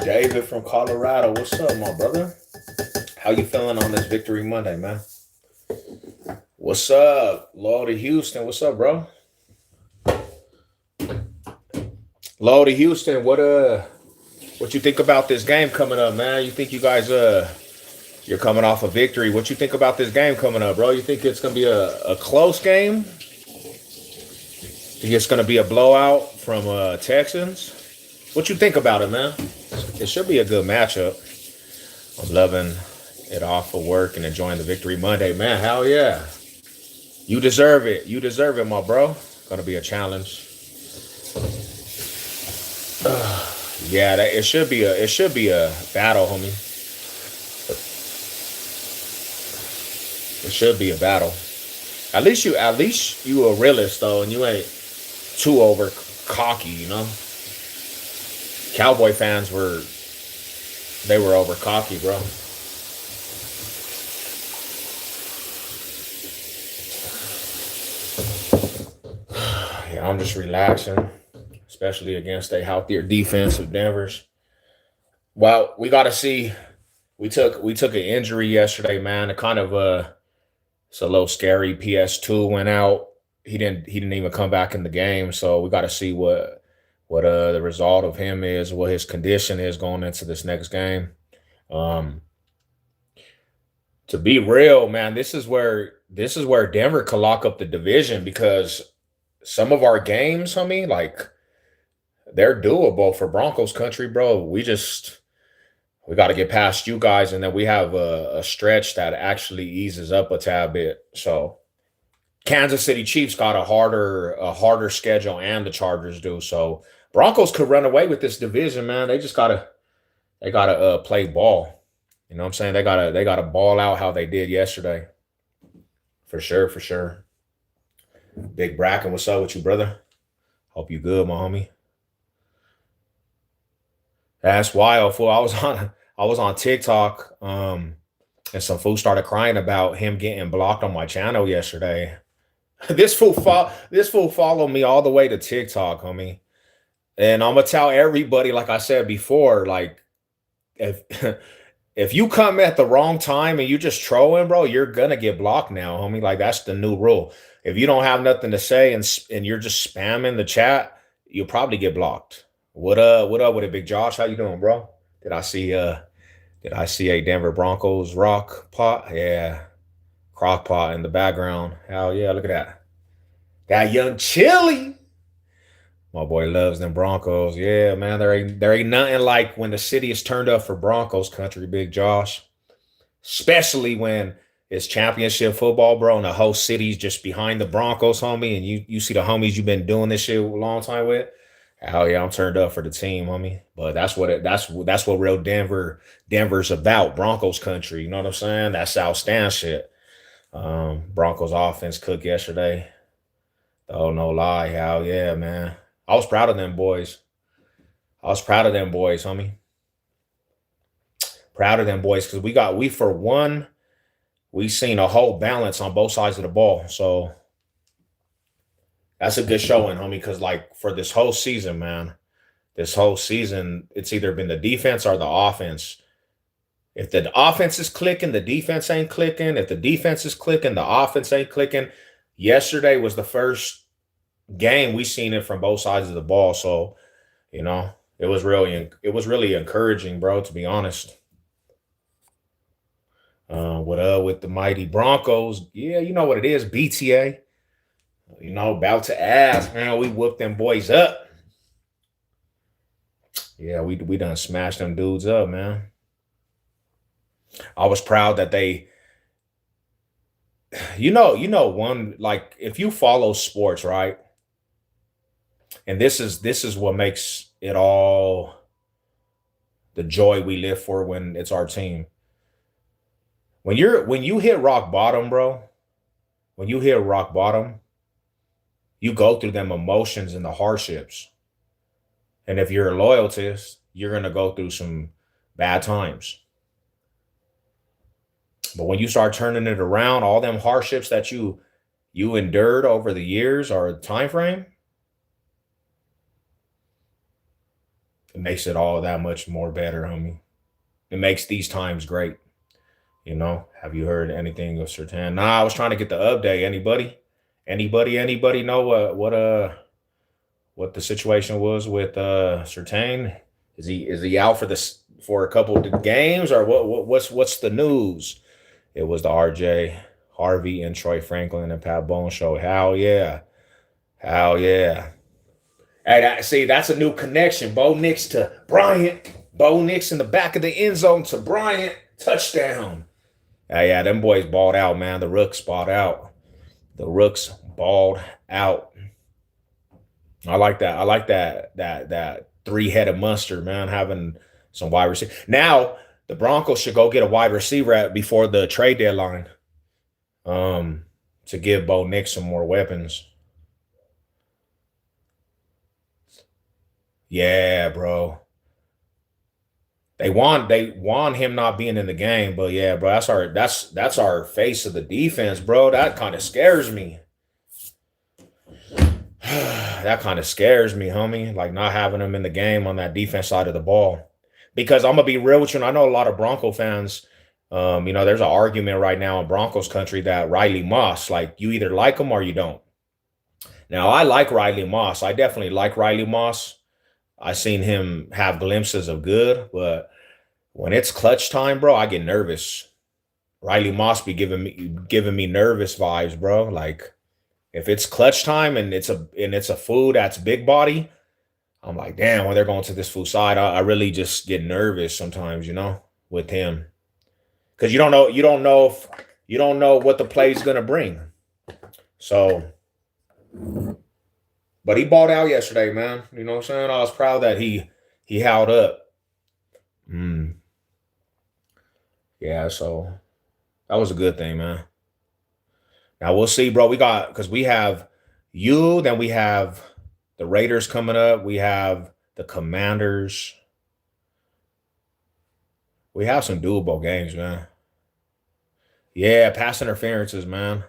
David from Colorado. What's up, my brother? How you feeling on this Victory Monday, man? What's up, Law to Houston? What's up, bro? Law to Houston, what you think about this game coming up, man? You think you guys you're coming off a victory. What you think about this game coming up, bro? You think it's gonna be a close game? Think it's gonna be a blowout from Texans? What you think about it, man? It should be a good matchup. I'm loving it off of work and enjoying the Victory Monday, man. Hell yeah. You deserve it. You deserve it, my bro. Gonna be a challenge. Yeah, it should be a battle, homie. It should be a battle. At least you a realist though, and you ain't too over cocky, you know. Cowboy fans were over cocky, bro. Yeah, I'm just relaxing, especially against a healthier defense of Denver's. Well, we got to see. We took an injury yesterday, man. It kind of it's a little scary. PS2 went out. He didn't even come back in the game. So we got to see what the result of him is, what his condition is going into this next game. Um, to be real, man, this is where Denver could lock up the division because some of our games, homie, like they're doable for Broncos country, bro. We got to get past you guys, and then we have a stretch that actually eases up a tad bit. So Kansas City Chiefs got a harder schedule, and the Chargers do. So Broncos could run away with this division, man. They gotta play ball. You know what I'm saying? They gotta ball out how they did yesterday. For sure, for sure. Big Bracken, what's up with you, brother? Hope you good, my homie. That's wild, fool. I was on TikTok, and some fool started crying about him getting blocked on my channel yesterday. This fool followed me all the way to TikTok, homie. And I'm gonna tell everybody, like I said before, like if if you come at the wrong time and you just trolling, bro, you're gonna get blocked now, homie. Like that's the new rule. If you don't have nothing to say and you're just spamming the chat, you'll probably get blocked. What up with it, Big Josh? How you doing, bro? Did I see did I see a Denver Broncos rock pot? Yeah, crock pot in the background. Hell yeah, look at that. That young chili. My boy loves them Broncos. Yeah, man. There ain't nothing like when the city is turned up for Broncos country, Big Josh. Especially when it's championship football, bro, and the whole city's just behind the Broncos, homie, and you see the homies you've been doing this shit a long time with. Hell yeah, I'm turned up for the team, homie. But that's what real Denver's about. Broncos country. You know what I'm saying? That South Stand shit. Broncos offense cooked yesterday. Oh, no lie. Hell yeah, man. I was proud of them boys. I was proud of them boys, homie. Proud of them boys because we for one, we seen a whole balance on both sides of the ball. So that's a good showing, homie. Because like for this whole season, man, this whole season, it's either been the defense or the offense. If the offense is clicking, the defense ain't clicking. If the defense is clicking, the offense ain't clicking. Yesterday was the first game we seen it from both sides of the ball. So, you know, it was really encouraging, bro, to be honest. What up with the mighty Broncos? Yeah, you know what it is, BTA. You know, about to ask, man. We whooped them boys up. Yeah, we done smashed them dudes up, man. I was proud that they one like if you follow sports, right? And this is what makes it all the joy we live for when it's our team. When you hit rock bottom, bro, when you hit rock bottom, you go through them emotions and the hardships. And if you're a loyalist, you're gonna go through some bad times. But when you start turning it around, all them hardships that you endured over the years or time frame, It makes it all that much more better, homie. It makes these times great. You know, have you heard anything of Sertan? Nah, I was trying to get the update. Anybody? Anybody know what the situation was with Sertan? Is he out for this for a couple of games or what's the news? It was the RJ Harvey and Troy Franklin and Pat Bone show. Hell yeah. Hell yeah. Hey, see, that's a new connection. Bo Nix to Bryant. Bo Nix in the back of the end zone to Bryant. Touchdown. Yeah, them boys balled out, man. The Rooks balled out. The Rooks balled out. I like that. I like that three-headed monster, man, having some wide receiver. Now, the Broncos should go get a wide receiver before the trade deadline to give Bo Nix some more weapons. Yeah, bro. They want him not being in the game, but yeah, bro, that's our face of the defense, bro. That kind of scares me. That kind of scares me, homie. Like not having him in the game on that defense side of the ball. Because I'm gonna be real with you, and I know a lot of Bronco fans. There's an argument right now in Broncos country that Riley Moss, like you either like him or you don't. Now I like Riley Moss. I definitely like Riley Moss. I seen him have glimpses of good, but when it's clutch time, bro, I get nervous. Riley Moss be giving me nervous vibes, bro. Like if it's clutch time and it's a food that's big body, I'm like, damn, when they're going to this food side, I really just get nervous sometimes, with him. Because you don't know what the play's gonna bring. So, but he balled out yesterday, man. You know what I'm saying? I was proud that he held up. Mm, yeah, so that was a good thing, man. Now we'll see, bro. Because we have you, then we have the Raiders coming up. We have the Commanders. We have some doable games, man. Yeah, pass interferences, man.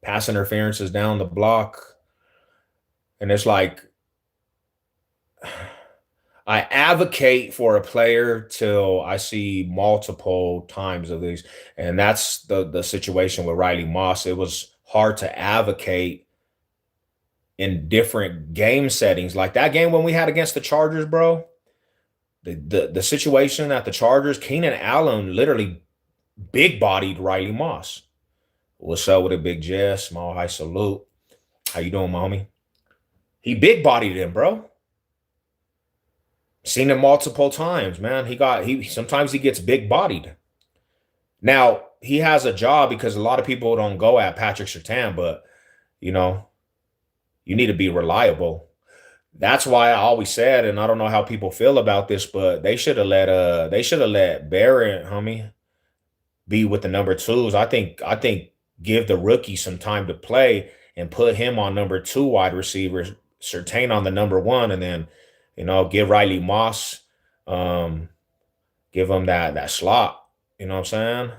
Pass interferences down the block. And it's like I advocate for a player till I see multiple times of these. And that's the situation with Riley Moss. It was hard to advocate in different game settings. Like that game when we had against the Chargers, bro. The situation at the Chargers, Keenan Allen literally big bodied Riley Moss. What's up with it, Big Jess? Small high salute. How you doing, mommy? He big bodied him, bro. Seen him multiple times, man. He sometimes he gets big bodied. Now he has a job because a lot of people don't go at Patrick Surtain, but you know, you need to be reliable. That's why I always said, and I don't know how people feel about this, but they should have let Barrett, homie, be with the number twos. I think give the rookie some time to play and put him on number two wide receiver, Surtain on the number one, and then give Riley Moss, um, give him that slot. You know what I'm saying?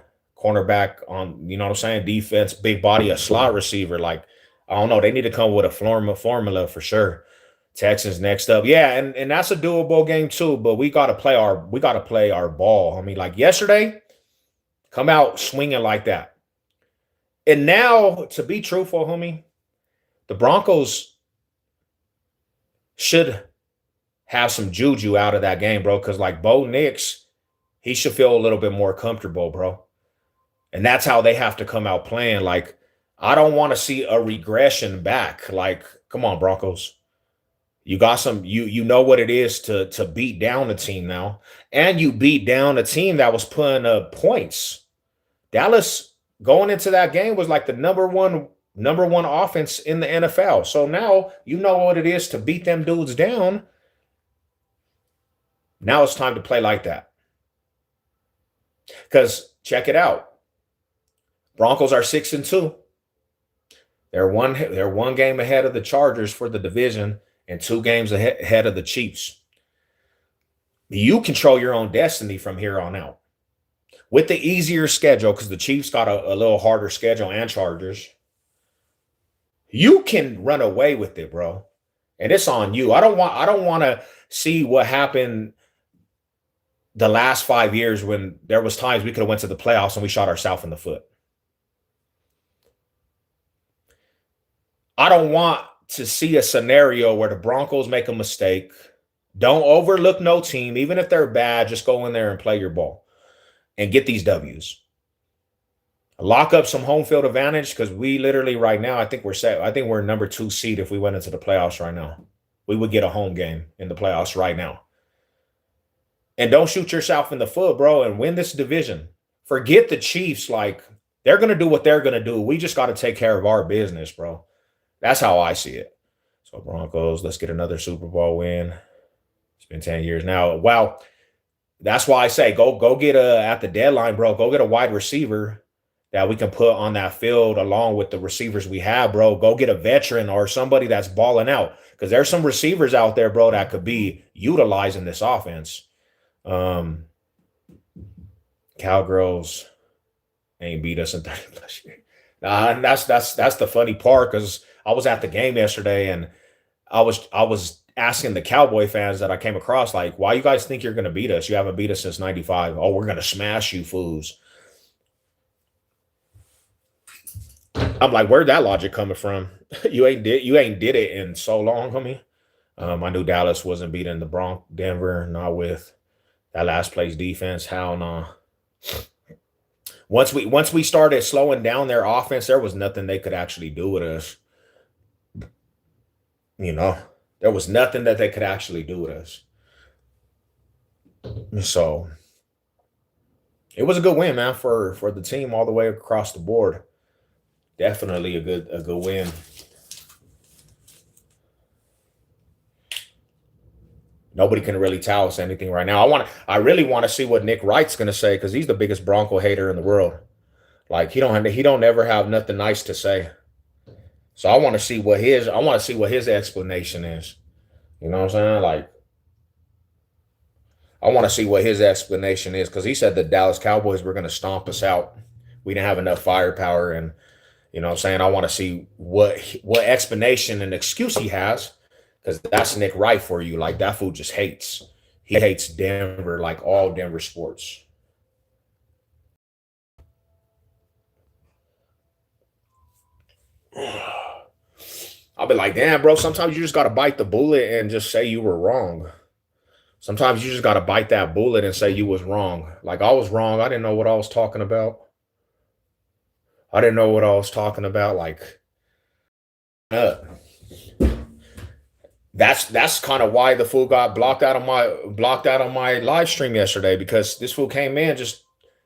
Cornerback on, you know what I'm saying? Defense, big body, a slot receiver. Like I don't know, they need to come with a formula for sure. Texans next up, yeah, and that's a doable game too. But we got to play our ball. I mean, like yesterday, come out swinging like that. And now, to be truthful, homie, the Broncos should have some juju out of that game, bro. Because like Bo Nix, he should feel a little bit more comfortable, bro. And that's how they have to come out playing. Like, I don't want to see a regression back. Like, come on, Broncos. You got some, you know what it is to beat down a team now. And you beat down a team that was putting up points. Dallas going into that game was like the number one offense in the NFL. So now you know what it is to beat them dudes down. Now it's time to play like that. Because check it out. Broncos are 6-2. They're one game ahead of the Chargers for the division and 2 games ahead of the Chiefs. You control your own destiny from here on out. With the easier schedule, because the Chiefs got a little harder schedule and Chargers, you can run away with it, bro. and it's on you. I don't want to see what happened the last 5 years when there was times we could have went to the playoffs and we shot ourselves in the foot. I don't want to see a scenario where the Broncos make a mistake. Don't overlook no team, even if they're bad. Just go in there and play your ball and get these W's. Lock up some home field advantage because we literally right now, I think we're set. I think we're number 2 seed if we went into the playoffs right now. We would get a home game in the playoffs right now. And don't shoot yourself in the foot, bro, and win this division. Forget the Chiefs. Like, they're going to do what they're going to do. We just got to take care of our business, bro. That's how I see it. So Broncos, let's get another Super Bowl win. It's been 10 years now. Wow. That's why I say go get at the deadline, bro. Go get a wide receiver that we can put on that field along with the receivers we have, bro. Go get a veteran or somebody that's balling out. Because there's some receivers out there, bro, that could be utilizing this offense. Cowgirls ain't beat us in 30 plus years. And that's the funny part, because I was at the game yesterday and I was asking the Cowboy fans that I came across, like, why you guys think you're gonna beat us? You haven't beat us since 95. Oh, we're gonna smash you fools. I'm like, where'd that logic coming from? you ain't did it in so long, homie. I knew Dallas wasn't beating the Bronx, Denver, not with that last place defense. Hell no. Once we started slowing down their offense, there was nothing they could actually do with us. You know, there was nothing that they could actually do with us. So it was a good win, man, for the team all the way across the board. Definitely a good win. Nobody can really tell us anything right now. I really want to see what Nick Wright's going to say, because he's the biggest Bronco hater in the world. Like, he don't ever have nothing nice to say. So I want to see what his explanation is. You know what I'm saying? Like, I want to see what his explanation is, because he said the Dallas Cowboys were going to stomp us out. We didn't have enough firepower, and you know what I'm saying? I want to see what explanation and excuse he has. Because that's Nick Wright for you. Like, that fool just hates. He hates Denver, like all Denver sports. I'll be like, damn, bro, sometimes you just got to bite the bullet and just say you were wrong. Sometimes you just got to bite that bullet and say you was wrong. Like, I was wrong. I didn't know what I was talking about. Like, that's kind of why the fool got blocked out on my live stream yesterday, because this fool came in just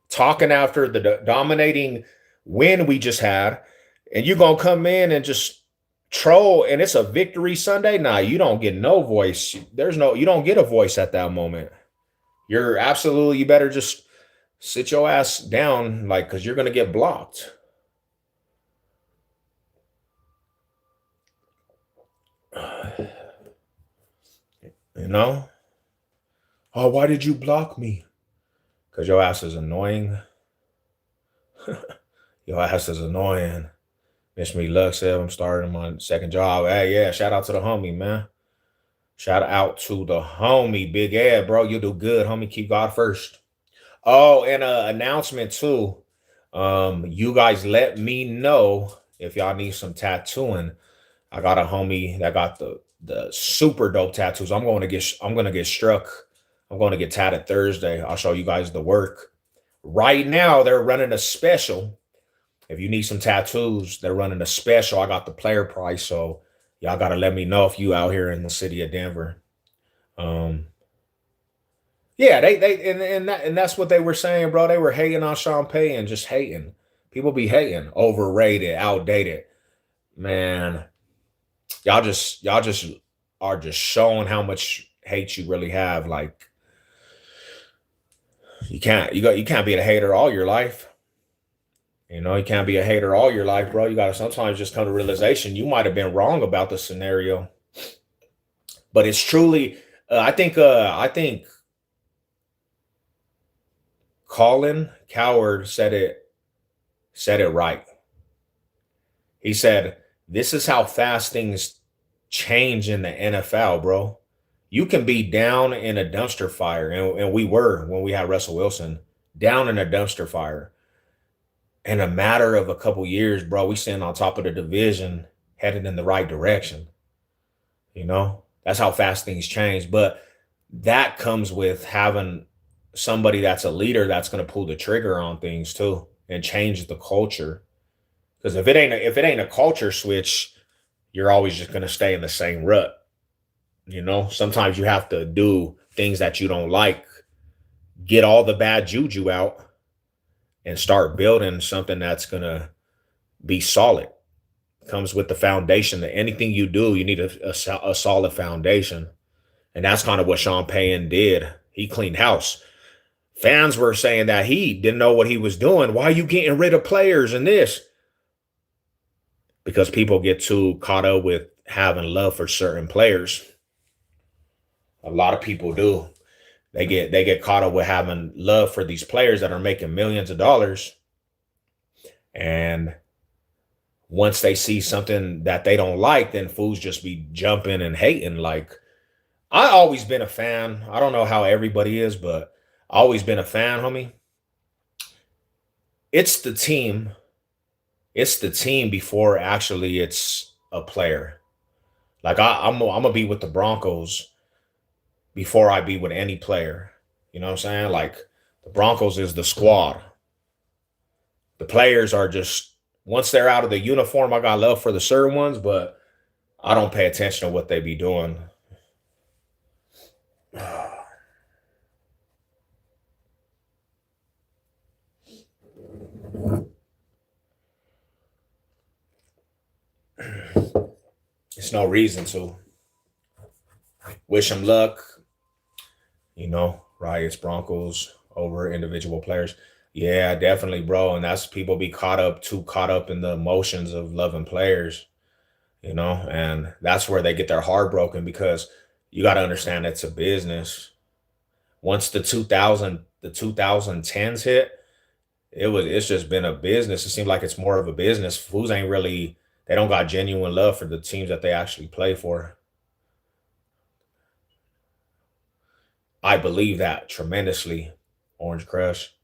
talking after the dominating win we just had, and you gonna come in and just troll, and it's a victory Sunday. Nah, you don't get no voice. You don't get a voice at that moment. You better just sit your ass down, like, because you're gonna get blocked. You know? Oh, why did you block me? Because your ass is annoying. Your ass is annoying. Miss Me Luck said I'm starting my second job. Hey, yeah, shout out to the homie, man. Shout out to the homie, Big Ed, bro. You do good, homie. Keep God first. Oh, and an announcement too. You guys let me know if y'all need some tattooing. I got a homie that got the super dope tattoos. I'm gonna get struck. I'm gonna get tatted Thursday. I'll show you guys the work. Right now, they're running a special. If you need some tattoos, they're running a special. I got the player price, so y'all gotta let me know if you out here in the city of Denver. Yeah, and that's what they were saying, bro. They were hating on Sean Payton, just hating. People be hating, overrated, outdated. Man, y'all just are just showing how much hate you really have. Like, you can't be a hater all your life. You know, you can't be a hater all your life, bro. You gotta sometimes just come to realization you might have been wrong about the scenario. But it's truly, I think Colin Cowherd said it right. He said, this is how fast things change in the NFL, bro. You can be down in a dumpster fire, and we were when we had Russell Wilson down in a dumpster fire. In a matter of a couple years, bro, we sitting on top of the division, headed in the right direction. You know, that's how fast things change. But that comes with having somebody that's a leader that's going to pull the trigger on things too and change the culture. Because if it ain't a culture switch, you're always just going to stay in the same rut. You know, sometimes you have to do things that you don't like, get all the bad juju out, and start building something that's going to be solid. Comes with the foundation that anything you do, you need a solid foundation. And that's kind of what Sean Payton did. He cleaned house. Fans were saying that he didn't know what he was doing. Why are you getting rid of players and this? Because people get too caught up with having love for certain players. A lot of people do. They get caught up with having love for these players that are making millions of dollars. And once they see something that they don't like, then fools just be jumping and hating. Like, I always been a fan. I don't know how everybody is, but I always been a fan, homie. It's the team. It's the team before actually it's a player. Like I'm gonna be with the Broncos before I be with any player. You know what I'm saying? Like the Broncos is the squad. The players are just once they're out of the uniform, I got love for the certain ones, but I don't pay attention to what they be doing. It's no reason to wish them luck. You know, Riot's Broncos over individual players. Yeah, definitely, bro. And that's people be too caught up in the emotions of loving players, you know, and that's where they get their heart broken because you got to understand it's a business. Once the 2010s hit, it's just been a business. It seems like it's more of a business. Fools ain't really they don't got genuine love for the teams that they actually play for. I believe that tremendously. Orange Crush,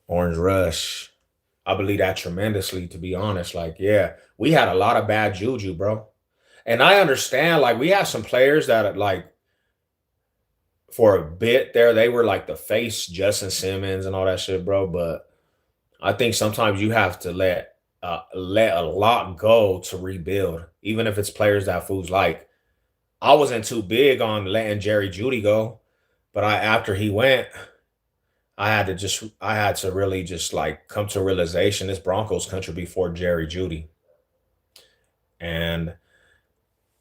Orange Rush. I believe that tremendously, to be honest. Like, yeah, we had a lot of bad juju, bro. And I understand, like, we have some players that like for a bit there, they were like the face, Justin Simmons and all that shit, bro. But I think sometimes you have to let a lot go to rebuild, even if it's players that fools like. I wasn't too big on letting Jerry Judy go, but after he went, I had to really just like come to a realization this Broncos country before Jerry Judy. And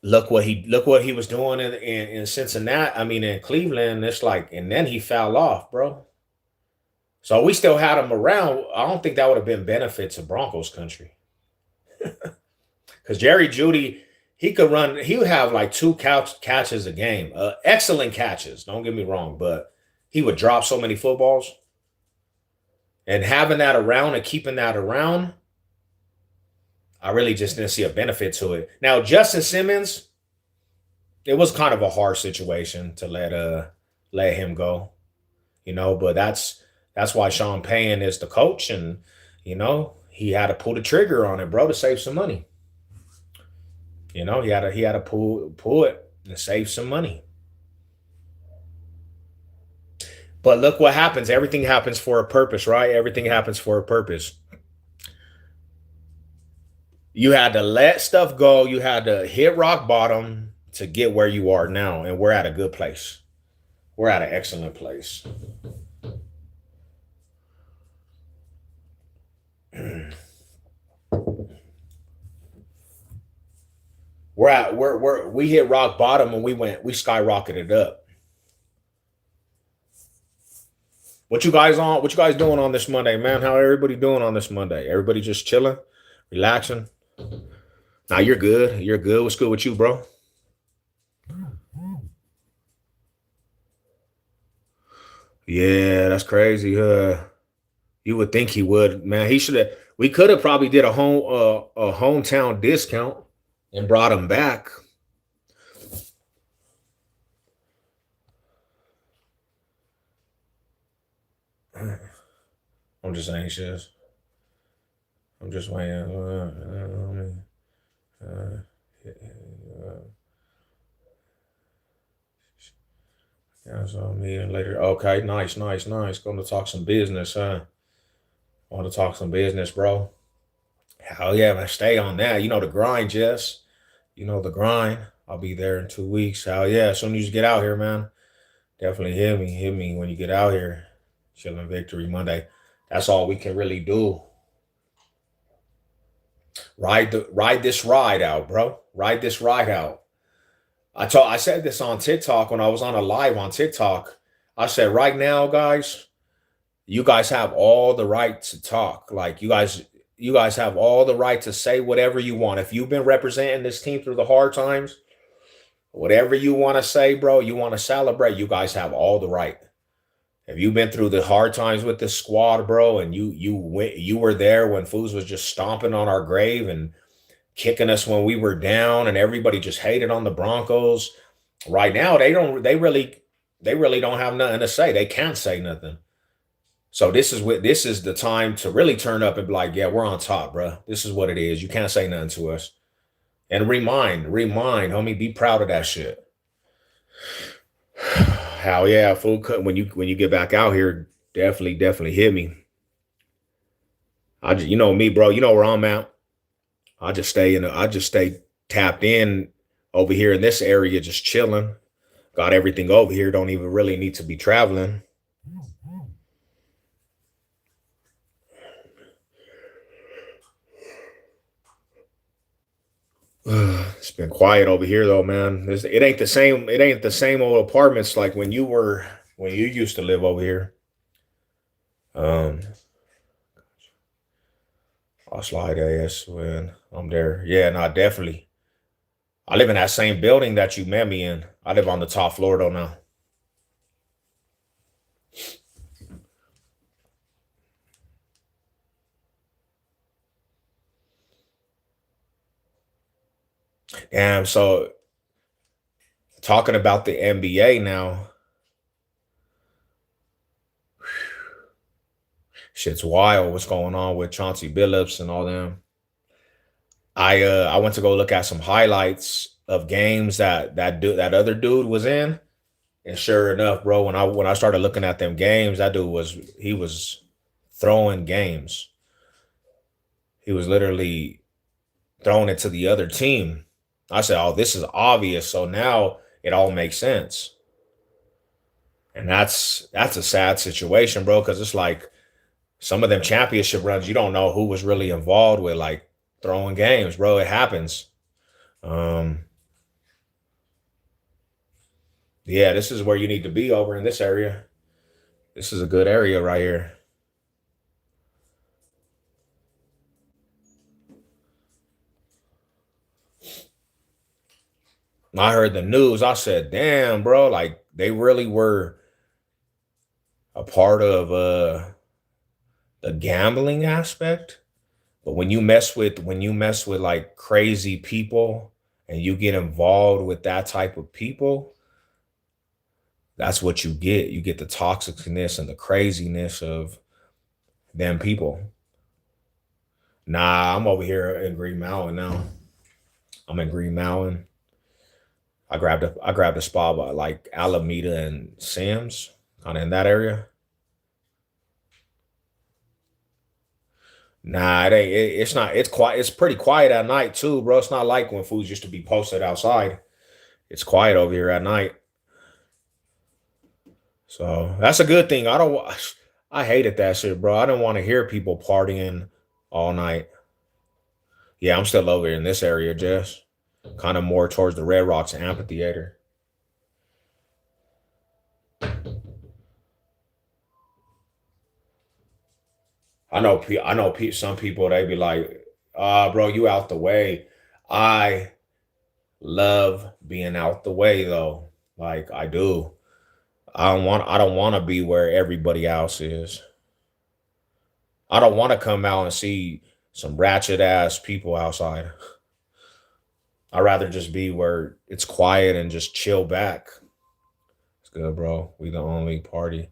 look what he was doing in Cincinnati. I mean in Cleveland. It's like, and then he fell off, bro. So we still had him around. I don't think that would have been benefit to Broncos country. Because Jerry Judy, he could run, he would have like two catches a game. Excellent catches, don't get me wrong, but he would drop so many footballs. And having that around and keeping that around, I really just didn't see a benefit to it. Now, Justin Simmons, it was kind of a hard situation to let him go, you know, but that's why Sean Payton is the coach, and you know, he had to pull the trigger on it, bro, to save some money. You know, he had to pull it and save some money. But look what happens. Everything happens for a purpose, right? Everything happens for a purpose. You had to let stuff go. You had to hit rock bottom to get where you are now. And we're at a good place. We're at an excellent place. We hit rock bottom and we skyrocketed up. What you guys doing on this Monday, man? How everybody doing on this Monday? Everybody just chilling, relaxing? Nah, you're good. You're good. What's good with you, bro? Yeah, that's crazy. You would think he would, man. He should have. We could have probably did a hometown discount and brought him back. I'm just anxious. I'm just waiting. Yeah, so meeting later. Okay, nice, nice, nice. Going to talk some business, huh? Want to talk some business, bro? Hell yeah, man. Stay on that. You know the grind, Jess. You know the grind. I'll be there in 2 weeks. Hell yeah. As soon as you get out here, man, definitely hit me. Hit me when you get out here. Chilling Victory Monday. That's all we can really do. Ride this ride out, bro. Ride this ride out. I said this on TikTok when I was on a live on TikTok. I said right now, guys, you guys have all the right to talk. Like you guys have all the right to say whatever you want. If you've been representing this team through the hard times, whatever you want to say, bro, you want to celebrate, you guys have all the right. If you've been through the hard times with this squad, bro, and you were there when Foos was just stomping on our grave and kicking us when we were down and everybody just hated on the Broncos. Right now, they really don't have nothing to say. They can't say nothing. So this is the time to really turn up and be like, yeah, we're on top, bro. This is what it is. You can't say nothing to us. And remind, homie, be proud of that shit. Hell yeah, fool. When you get back out here, definitely hit me. You know me, bro. You know where I'm at. I just stay tapped in over here in this area, just chilling. Got everything over here. Don't even really need to be traveling. It's been quiet over here though, man. It ain't the same. It ain't the same old apartments like when you used to live over here. Um, I'll slide ass when I'm there. Yeah, no, definitely. I live in that same building that you met me in. I live on the top floor though now. Damn. So talking about the NBA now, shit's wild. What's going on with Chauncey Billups and all them? I went to go look at some highlights of games that other dude was in, and sure enough, bro, when I started looking at them games, that dude was throwing games. He was literally throwing it to the other team. I said, "Oh, this is obvious." So now it all makes sense, and that's a sad situation, bro, because it's like some of them championship runs, you don't know who was really involved with like throwing games, bro. It happens. Um, yeah, this is where you need to be over in this area. This is a good area right here. I heard the news. I said, "Damn, bro! Like they really were a part of the gambling aspect." But when you mess with like crazy people and you get involved with that type of people, that's what you get. You get the toxicness and the craziness of them people. Nah, I'm over here in Green Mountain now. I'm in Green Mountain. I grabbed a spot by like Alameda and Sam's, kind of in that area. Nah, it ain't. It's not. It's quiet. It's pretty quiet at night too, bro. It's not like when foods used to be posted outside. It's quiet over here at night, so that's a good thing. I hated that shit, bro. I didn't want to hear people partying all night. Yeah, I'm still over here in this area, Jess. Kind of more towards the Red Rocks amphitheater. Some people they be like, bro, you out the way." I love being out the way though. Like I do. I don't want to be where everybody else is. I don't want to come out and see some ratchet ass people outside. I'd rather just be where it's quiet and just chill back. It's good, bro. We the only party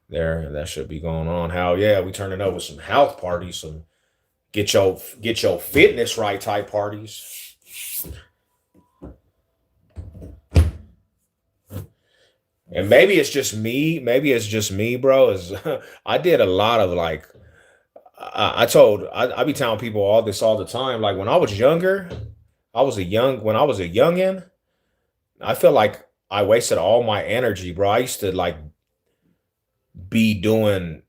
there that should be going on. Hell yeah, we turning up with some health parties, some get your fitness right type parties. And maybe it's just me. Maybe it's just me, bro. Is I did a lot of like I be telling people all this all the time. Like when I was younger, when I was a youngin, I feel like I wasted all my energy, bro. I used to like be doing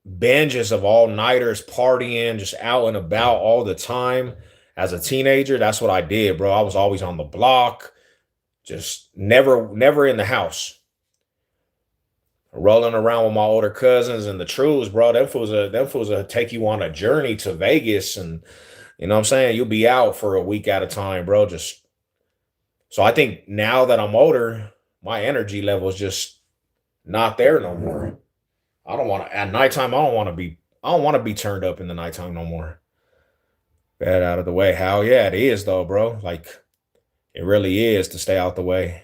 binges of all nighters, partying, just out and about all the time. As a teenager, that's what I did, bro. I was always on the block, just never in the house, rolling around with my older cousins and the trues, bro. Them fools will take you on a journey to Vegas, and you know what I'm saying. You'll be out for a week at a time, bro. Just so I think now that I'm older, my energy level is just not there no more. I don't want to at nighttime. I don't want to be turned up in the nighttime no more. That out of the way. Hell yeah, it is though, bro. Like it really is to stay out the way.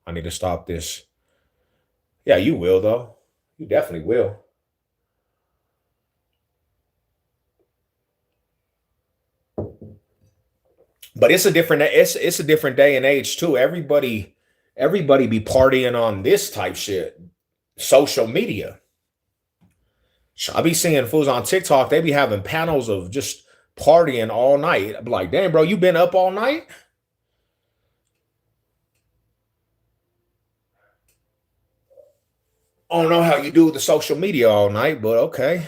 I need to stop this. Yeah, you will though. You definitely will. But it's a different day and age too. Everybody be partying on this type shit. Social media. I be seeing fools on TikTok. They be having panels of just partying all night. I be like, damn, bro, you been up all night? I don't know how you do the social media all night, but okay.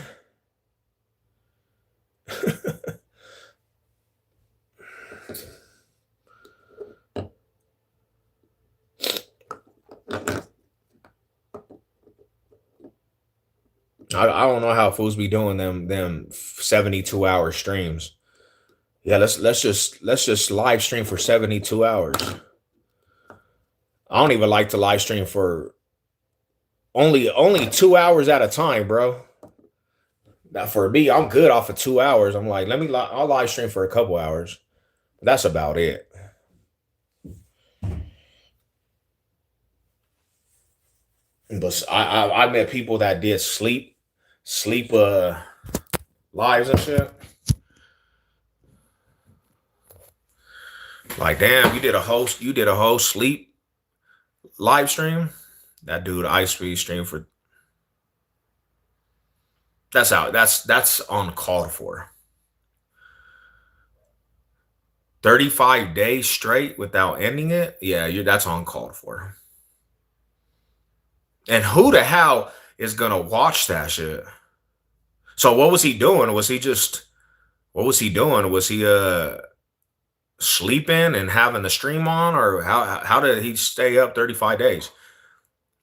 I don't know how fools be doing them 72-hour streams. Yeah, let's just live stream for 72 hours. I don't even like to live stream for only 2 hours at a time, bro. Now for me, I'm good off of 2 hours. I'm like, I'll live stream for a couple hours. That's about it. But I met people that did sleep lives and shit. Like, damn, you did a whole sleep live stream. That dude ice speed stream for that's uncalled for. 35 days straight without ending it. Yeah, that's uncalled for. And who the hell is gonna watch that shit? So what was he doing? What was he doing? Was he sleeping and having the stream on, or how did he stay up 35 days?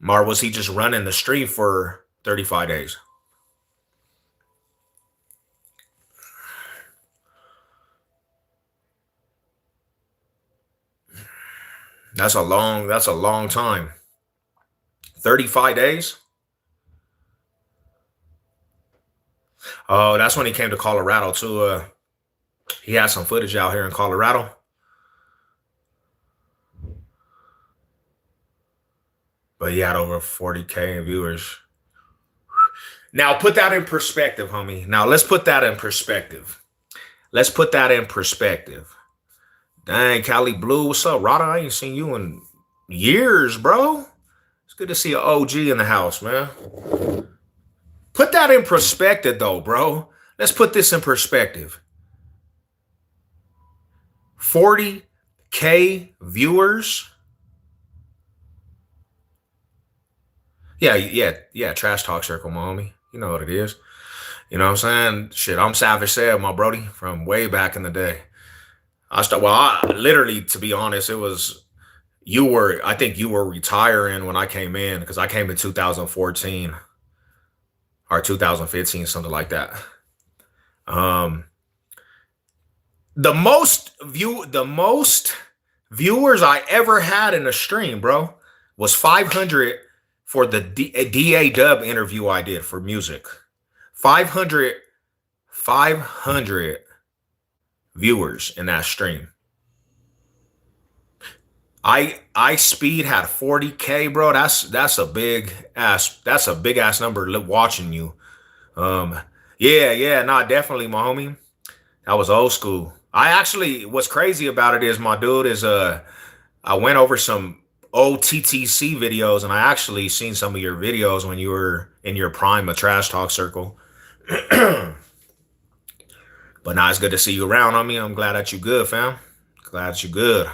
Or was he just running the stream for 35 days? That's a long time. 35 days? Oh, that's when he came to Colorado too. He had some footage out here in Colorado. But he had over 40K viewers. Now put that in perspective, homie. Now let's put that in perspective. Let's put that in perspective. Dang, Cali Blue, what's up, Rada? I ain't seen you in years, bro. It's good to see an OG in the house, man. Put that in perspective, though, bro. Let's put this in perspective. 40K viewers. Yeah, yeah, yeah. Trash Talk Circle, my homie. You know what it is. You know what I'm saying? Shit, I'm Savage Seb, my Brody, from way back in the day. I literally, to be honest, it was I think you were retiring when I came in because I came in 2014 or 2015, something like that. Um, the most viewers I ever had in a stream, bro, was 500 for the DA Dub interview I did for music. 500 500 viewers in that stream. I speed had 40K, bro. That's a big ass number watching you. Um, yeah, yeah, nah, definitely, my homie. That was old school. I actually, what's crazy about it is, my dude, is I went over some old TTC videos, and I actually seen some of your videos when you were in your prime of Trash Talk Circle. But now it's good to see you around on me. I'm glad that you good, fam. Glad that you good.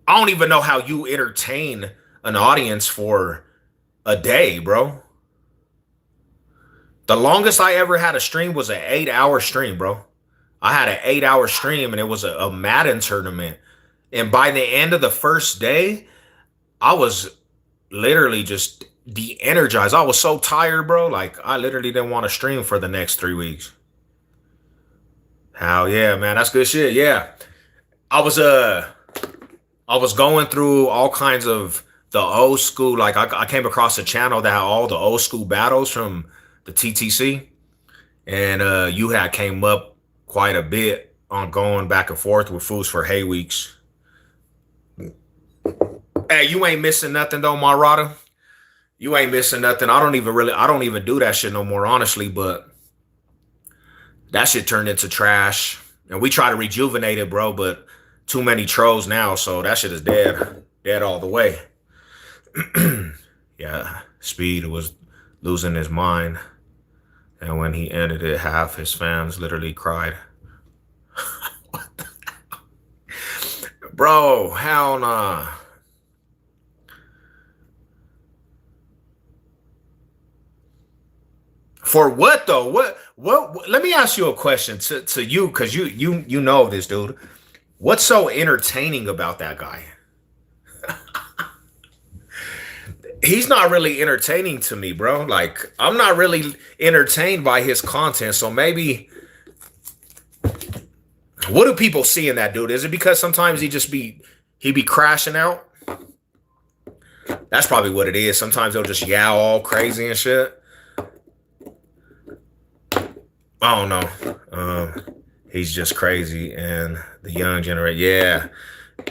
I don't even know how you entertain an audience for a day, bro. The longest I ever had a stream was an 8 hour stream, bro. I had an 8 hour stream, and it was a Madden tournament. And by the end of the first day, I was literally just de-energized. I was so tired, bro. Like I literally didn't want to stream for the next 3 weeks. Hell yeah, man. That's good shit. Yeah. I was I was going through all kinds of the old school. Like I came across a channel that had all the old school battles from the TTC, and you had came up quite a bit on going back and forth with Foods for Hay Weeks. Hey, you ain't missing nothing though, Marada. You ain't missing nothing. I don't even do that shit no more, honestly. But that shit turned into trash, and we try to rejuvenate it, bro. But too many trolls now, so that shit is dead, dead all the way. Yeah, Speed was losing his mind, and when he ended it, half his fans literally cried. Bro, hell nah. For what though? What let me ask you a question to you, because you know this dude. What's so entertaining about that guy? He's not really entertaining to me, bro. Like I'm not really entertained by his content. So maybe, what do people see in that dude? Is it because sometimes he be crashing out? That's probably what it is. Sometimes they'll just yowl all crazy and shit. I don't know. He's just crazy, and the young generation. Yeah,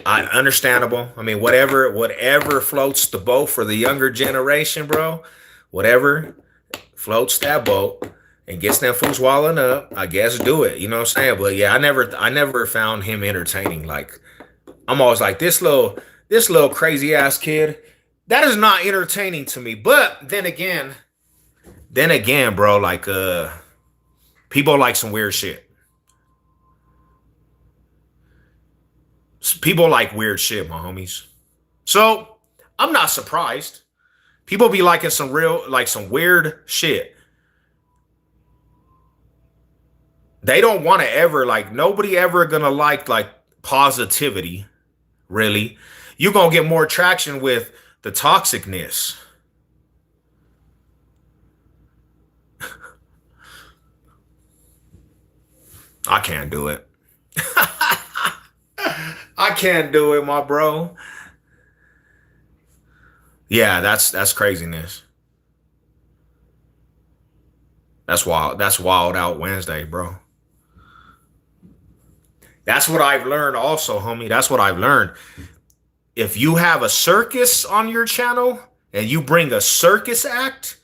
I understandable. I mean, whatever floats the boat for the younger generation, bro. Whatever floats that boat and gets them fools walling up, I guess do it. You know what I'm saying? But yeah, I never found him entertaining. Like I'm always like this little crazy ass kid. That is not entertaining to me. But then again, bro, like people like some weird shit. People like weird shit, my homies. So I'm not surprised. People be liking some some weird shit. They don't want to ever, like, nobody ever gonna like positivity, really. You're gonna get more traction with the toxicness. I can't do it. I can't do it, my bro. Yeah, that's craziness. That's wild. That's wild out Wednesday, bro. That's what I've learned also, homie. That's what I've learned. If you have a circus on your channel and you bring a circus act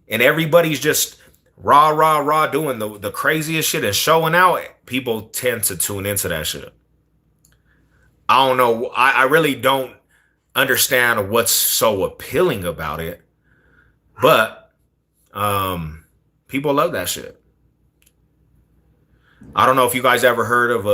and everybody's just rah rah rah doing the craziest shit and showing out, people tend to tune into that shit. I don't know. I really don't understand what's so appealing about it, but people love that shit. I don't know if you guys ever heard of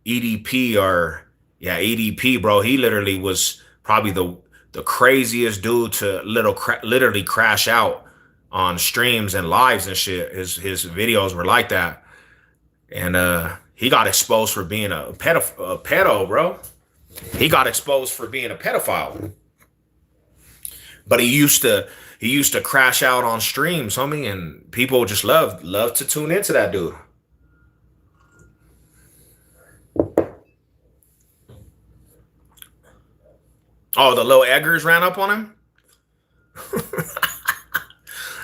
EDP, or yeah, EDP, bro. He literally was probably the craziest dude to literally crash out on streams and lives and shit. His videos were like that, and he got exposed for being a pedo, bro. He got exposed for being a pedophile, but he used to crash out on streams, homie, and people just love to tune into that dude. Oh, the little Eggers ran up on him?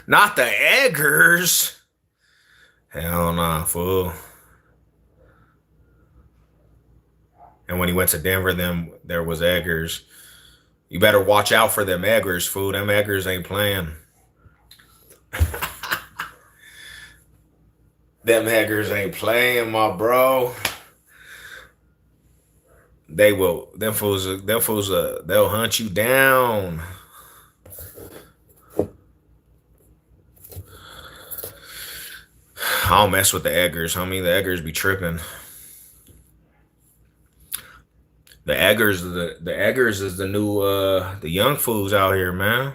Not the Eggers. Hell nah, fool. And when he went to Denver, then there was Eggers. You better watch out for them Eggers, fool. Them Eggers ain't playing. Them Eggers ain't playing, my bro. They will. Them fools. Them fools. They'll hunt you down. I don't mess with the Eggers, homie. The Eggers be tripping. The Eggers is the new the young fools out here, man.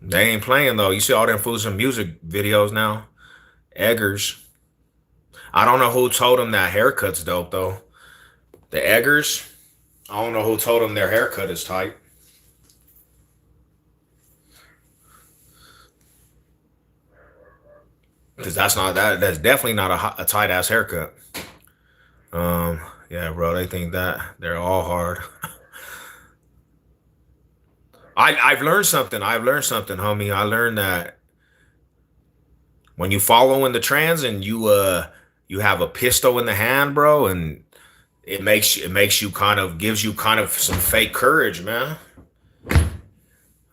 They ain't playing though. You see all them fools in music videos now. Eggers. I don't know who told them that haircut's dope though. The Eggers. I don't know who told them their haircut is tight. Cause that's not that. That's definitely not a tight ass haircut. Um, yeah, bro. They think that they're all hard. I've learned something. I've learned something, homie. I learned that when you follow in the trends and you have a pistol in the hand, bro, and it makes you kind of gives you kind of some fake courage, man.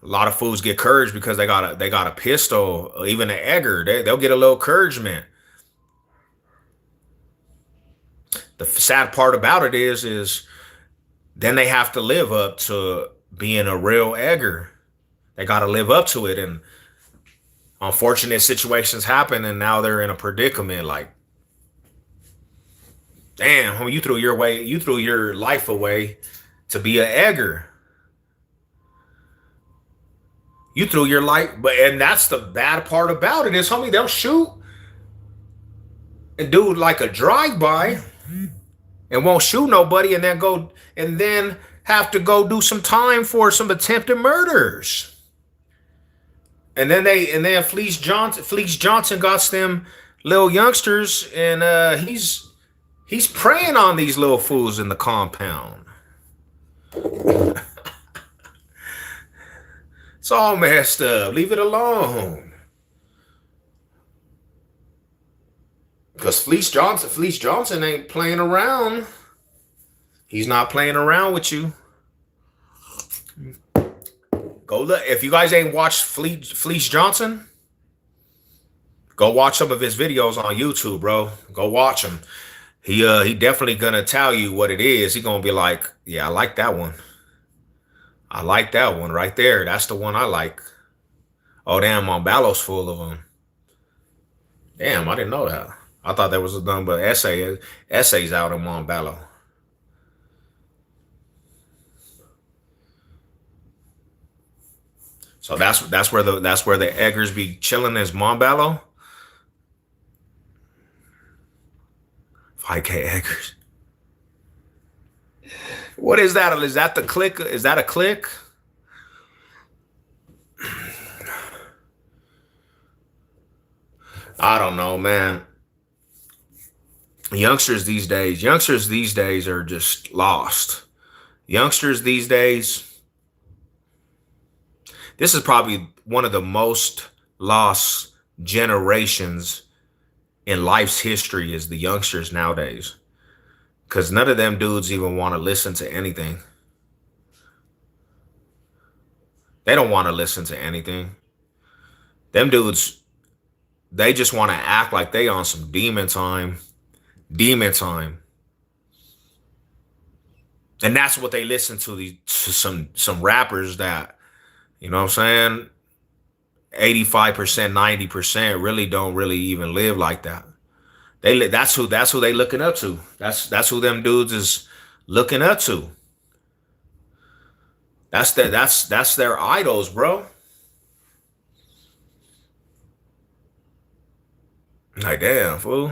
A lot of fools get courage because they got a pistol, or even an Egger. They'll get a little encouragement. The sad part about it is then they have to live up to being a real Egger. They got to live up to it, and unfortunate situations happen, and now they're in a predicament. Like, damn, homie, you threw your life away to be an Egger. You threw your life, and that's the bad part about it is, homie, they'll shoot and do like a drive by and won't shoot nobody, and then have to go do some time for some attempted murders. And then Fleece Johnson got them little youngsters, and he's preying on these little fools in the compound. It's all messed up. Leave it alone. Because Fleece Johnson ain't playing around. He's not playing around with you. Go look. If you guys ain't watched Fleece Johnson, go watch some of his videos on YouTube, bro. Go watch him. He definitely gonna tell you what it is. He gonna be like, yeah, I like that one. I like that one right there. That's the one I like. Oh damn, Montballo's full of them. Damn, I didn't know that. I thought that was a done, but essays out in Montballo. So that's where the Eggers be chilling is Montballo. 5K Eggers. What is that? Is that the click? Is that a click? I don't know, man. Youngsters these days are just lost. Youngsters these days, this is probably one of the most lost generations in life's history is the youngsters nowadays. Cause none of them dudes even want to listen to anything. They don't want to listen to anything. Them dudes, they just want to act like they on some demon time. Demon time. And that's what they listen to some rappers that, you know what I'm saying? 85%, 90% really don't really even live like that. That's who they looking up to. That's who them dudes is looking up to. That's their idols, bro. Like damn, fool.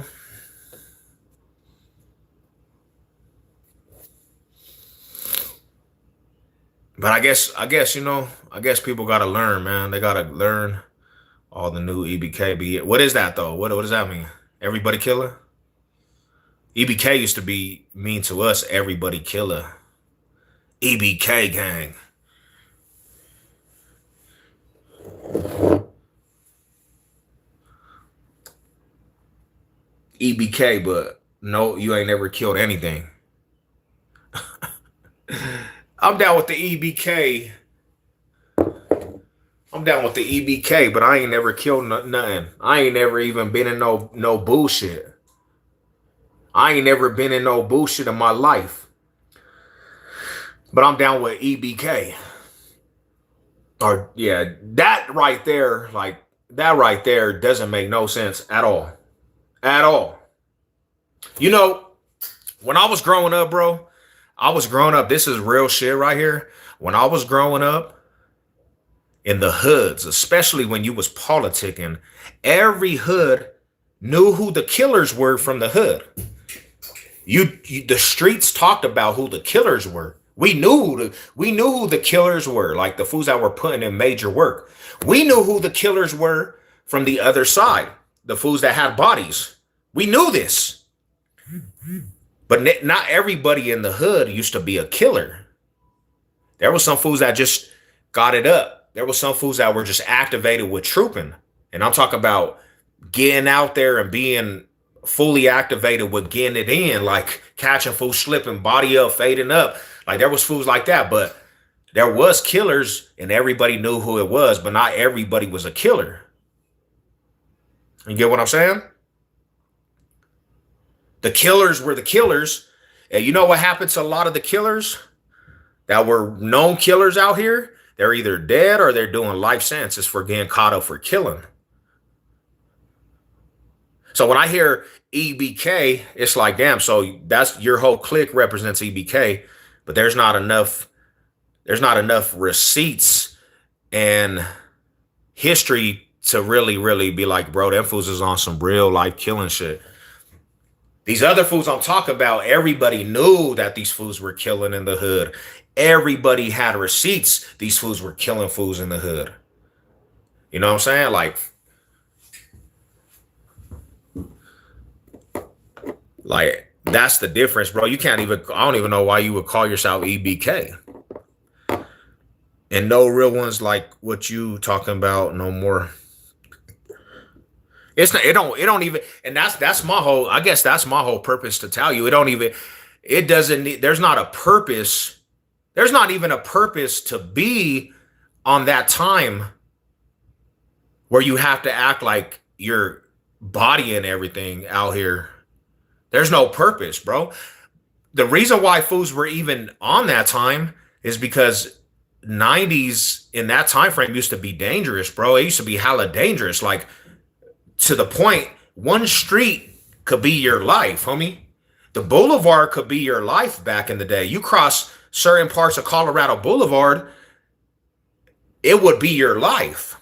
But I guess people gotta learn, man. They gotta learn all the new EBK. What is that though? What does that mean? Everybody killer? EBK used to be mean to us. Everybody killer. EBK gang. EBK, but no, you ain't never killed anything. I'm down with the EBK. I'm down with the EBK, but I ain't never killed nothing. I ain't never even been in no bullshit. I ain't never been in no bullshit in my life. But I'm down with EBK. Or yeah, that right there, like that right there doesn't make no sense at all. At all. You know, when I was growing up, bro, I was growing up. This is real shit right here. When I was growing up in the hoods, especially when you was politicking, every hood knew who the killers were from the hood. The streets talked about who the killers were. We knew who the killers were, like the fools that were putting in major work. We knew who the killers were from the other side, the fools that had bodies. We knew this. But not everybody in the hood used to be a killer. There was some fools that just got it up. There was some fools that were just activated with trooping. And I'm talking about getting out there and being fully activated with getting it in, like catching fools slipping, body up, fading up. Like there was fools like that, but there was killers and everybody knew who it was, but not everybody was a killer. You get what I'm saying? The killers were the killers. And you know what happened to a lot of the killers that were known killers out here? They're either dead or they're doing life sentences for getting caught up for killing. So when I hear EBK, it's like, damn, so that's your whole clique represents EBK, but there's not enough receipts and history to really be like, bro, them fools is on some real life killing shit. These other fools I'm talking about, everybody knew that these fools were killing in the hood. Everybody had receipts. These fools were killing fools in the hood. You know what I'm saying? Like that's the difference, bro. You can't even, I don't even know why you would call yourself EBK. And no real ones like what you talking about no more. It's not, it don't even, and that's my whole, I guess that's my whole purpose to tell you. It doesn't need, there's not a purpose. There's not even a purpose to be on that time where you have to act like your body and everything out here. There's no purpose, bro. The reason why fools were even on that time is because 90s in that time frame used to be dangerous, bro. It used to be hella dangerous. Like to the point, one street could be your life, homie. The boulevard could be your life back in the day. You cross certain parts of Colorado Boulevard, it would be your life.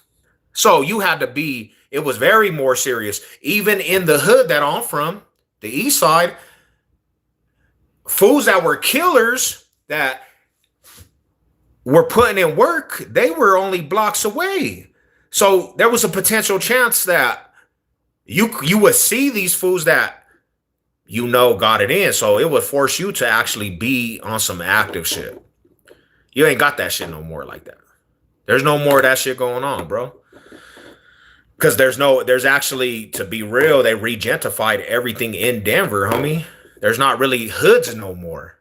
So you had to be, it was very more serious. Even in the hood that I'm from, the east side, fools that were killers that were putting in work, they were only blocks away. So there was a potential chance that you would see these fools that got it in. So it would force you to actually be on some active shit. You ain't got that shit no more like that. There's no more of that shit going on, bro. Because there's actually, to be real, they regentified everything in Denver, homie. There's not really hoods no more.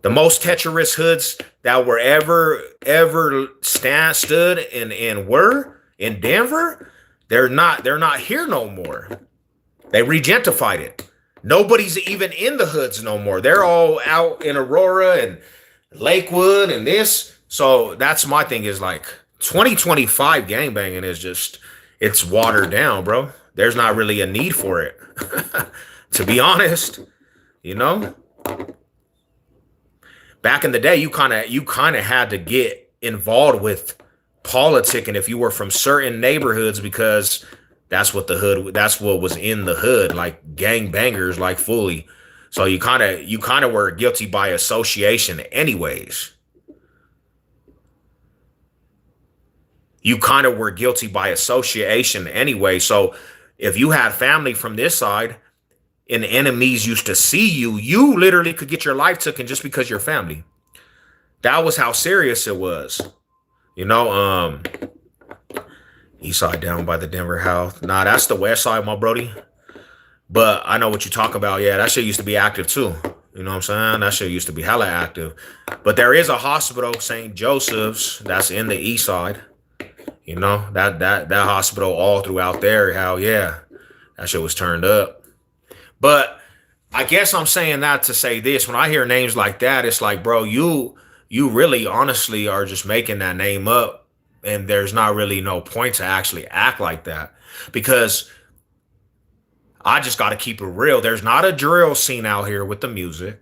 The most treacherous hoods that were ever stood and were in Denver, they're not here no more. They regentified it. Nobody's even in the hoods no more. They're all out in Aurora and Lakewood and this. So that's my thing is like 2025 gangbanging is just, it's watered down, bro. There's not really a need for it. To be honest, back in the day, you kind of had to get involved with politicking if you were from certain neighborhoods because that's what was in the hood, like gangbangers, like fully. So you kind of were guilty by association anyways. You kind of were guilty by association anyway. So if you had family from this side and enemies used to see you, you literally could get your life taken just because you're family. That was how serious it was. East side down by the Denver house. Nah, that's the west side, my brody. But I know what you talk about. Yeah, that shit used to be active too. You know what I'm saying? That shit used to be hella active. But there is a hospital, St. Joseph's, that's in the east side. You know, that hospital all throughout there, hell yeah. That shit was turned up. But I guess I'm saying that to say this. When I hear names like that, it's like, bro, you really honestly are just making that name up. And there's not really no point to actually act like that. Because I just got to keep it real. There's not a drill scene out here with the music.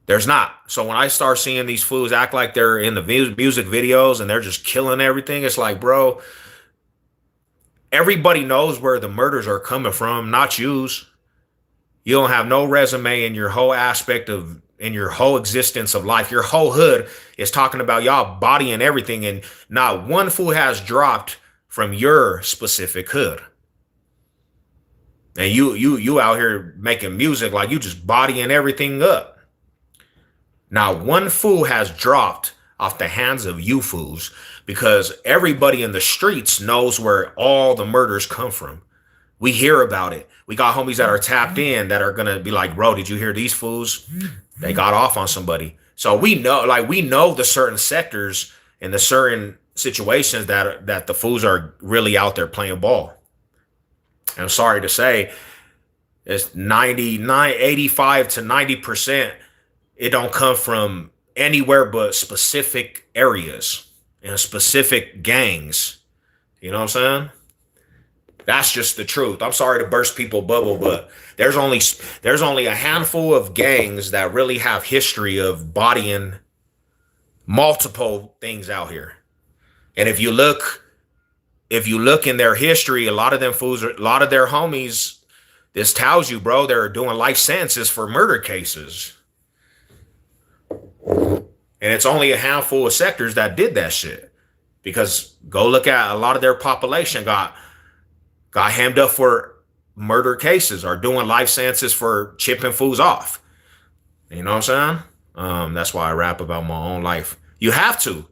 There's not. So when I start seeing these fools act like they're in the music videos and they're just killing everything, it's like, bro, everybody knows where the murders are coming from, not yous. You don't have no resume in your whole aspect of in your whole existence of life. Your whole hood is talking about y'all bodying everything, and not one fool has dropped from your specific hood. And you out here making music like you just bodying everything up. Now, one fool has dropped off the hands of you fools because everybody in the streets knows where all the murders come from. We hear about it. We got homies that are tapped in that are gonna be like, bro, did you hear these fools? They got off on somebody. So we know the certain sectors and the certain situations that the fools are really out there playing ball. And I'm sorry to say, it's 99, 85 to 90%. It don't come from anywhere but specific areas and specific gangs. You know what I'm saying? That's just the truth. I'm sorry to burst people's bubble, but there's only a handful of gangs that really have history of bodying multiple things out here. And if you look in their history, a lot of them fools, a lot of their homies, this tells you, bro, they're doing life sentences for murder cases. And it's only a handful of sectors that did that shit. Because go look at a lot of their population got hemmed up for murder cases or doing life sentences for chipping fools off. You know what I'm saying? That's why I rap about my own life. You have to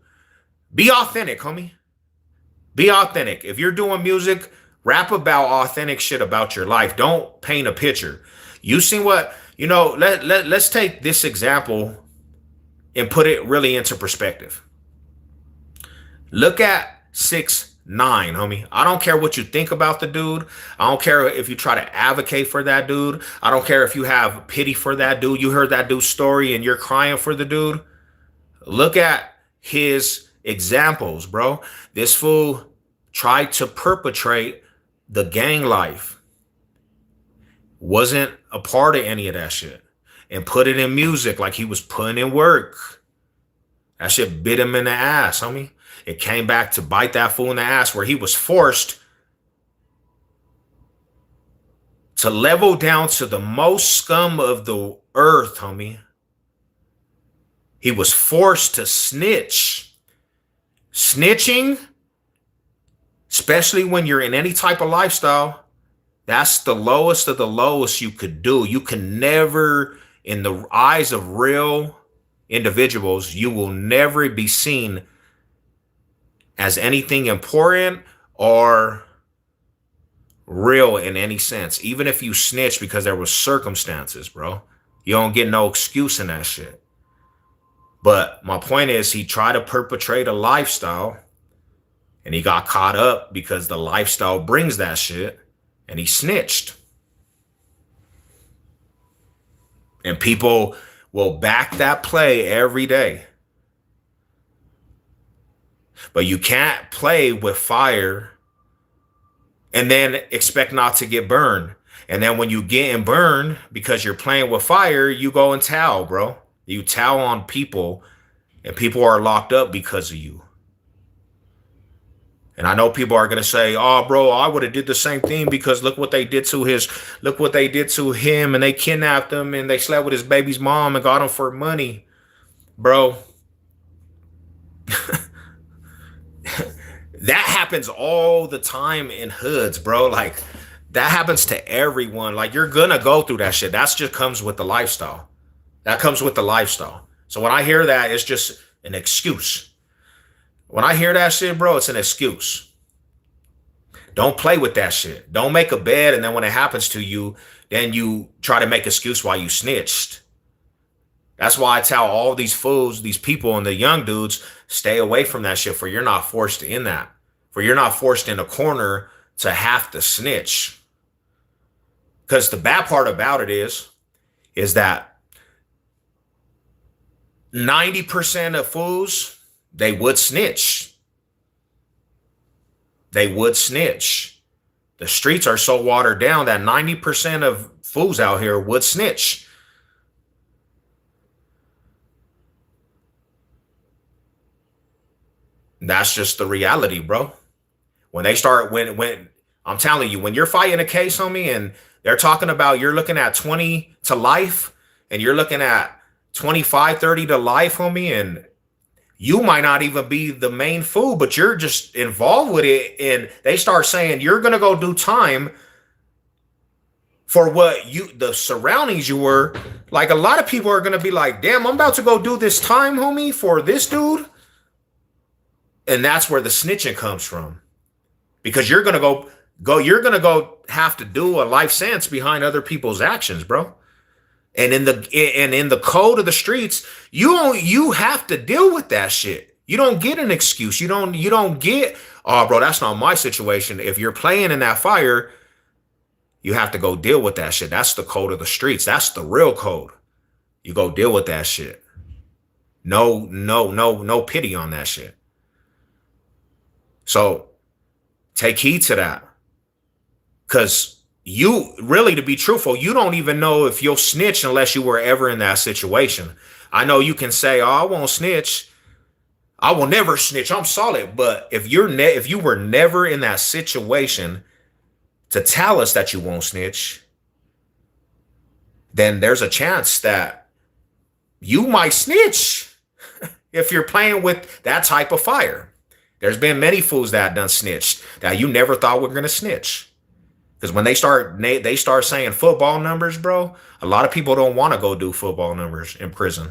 be authentic, homie. Be authentic. If you're doing music, rap about authentic shit about your life. Don't paint a picture. You seen what, let's take this example and put it really into perspective. Look at 6ix9ine, homie. I don't care what you think about the dude. I don't care if you try to advocate for that dude. I don't care if you have pity for that dude. You heard that dude's story and you're crying for the dude. Look at his examples, bro. This fool tried to perpetrate the gang life. Wasn't a part of any of that shit. And put it in music like he was putting in work. That shit bit him in the ass, homie. It came back to bite that fool in the ass where he was forced to level down to the most scum of the earth, homie. He was forced to snitch. Snitching, especially when you're in any type of lifestyle, that's the lowest of the lowest you could do. You can never, in the eyes of real individuals, you will never be seen as anything important or real in any sense. Even if you snitch because there was circumstances, bro, you don't get no excuse in that shit. But my point is, he tried to perpetrate a lifestyle and he got caught up because the lifestyle brings that shit, and he snitched. And people will back that play every day. But you can't play with fire and then expect not to get burned. And then when you get burned because you're playing with fire, you go and towel, bro. You towel on people, and people are locked up because of you. And I know people are going to say, oh, bro, I would have did the same thing because look what they did to him, and they kidnapped him and they slept with his baby's mom and got him for money. Bro, that happens all the time in hoods, bro. Like, that happens to everyone. Like, you're going to go through that shit. That's just comes with the lifestyle. That comes with the lifestyle. So when I hear that, it's just an excuse. When I hear that shit, bro, it's an excuse. Don't play with that shit. Don't make a bed and then when it happens to you, then you try to make excuse why you snitched. That's why I tell all these fools, these people and the young dudes, stay away from that shit for you're not forced in that. For you're not forced in a corner to have to snitch. Because the bad part about it is that 90% of fools, they would snitch. They would snitch. The streets are so watered down that 90% of fools out here would snitch. That's just the reality, bro. When they start, when I'm telling you, when you're fighting a case, homie, and they're talking about you're looking at 20 to life and you're looking at 25, 30 to life, homie, and you might not even be the main fool, but you're just involved with it. And they start saying you're going to go do time for what the surroundings you were. Like a lot of people are going to be like, damn, I'm about to go do this time, homie, for this dude. And that's where the snitching comes from. Because you're going to you're going to go have to do a life sentence behind other people's actions, bro. And in the code of the streets, you have to deal with that shit. You don't get an excuse. You don't get, oh, bro, that's not my situation. If you're playing in that fire, you have to go deal with that shit. That's the code of the streets. That's the real code. You go deal with that shit. No pity on that shit. So take heed to that. Because you really, to be truthful, you don't even know if you'll snitch unless you were ever in that situation. I know you can say, oh, I won't snitch. I will never snitch. I'm solid. But if you were never in that situation to tell us that you won't snitch, then there's a chance that you might snitch if you're playing with that type of fire. There's been many fools that done snitched that you never thought were going to snitch. Because when they start saying football numbers, bro, a lot of people don't want to go do football numbers in prison.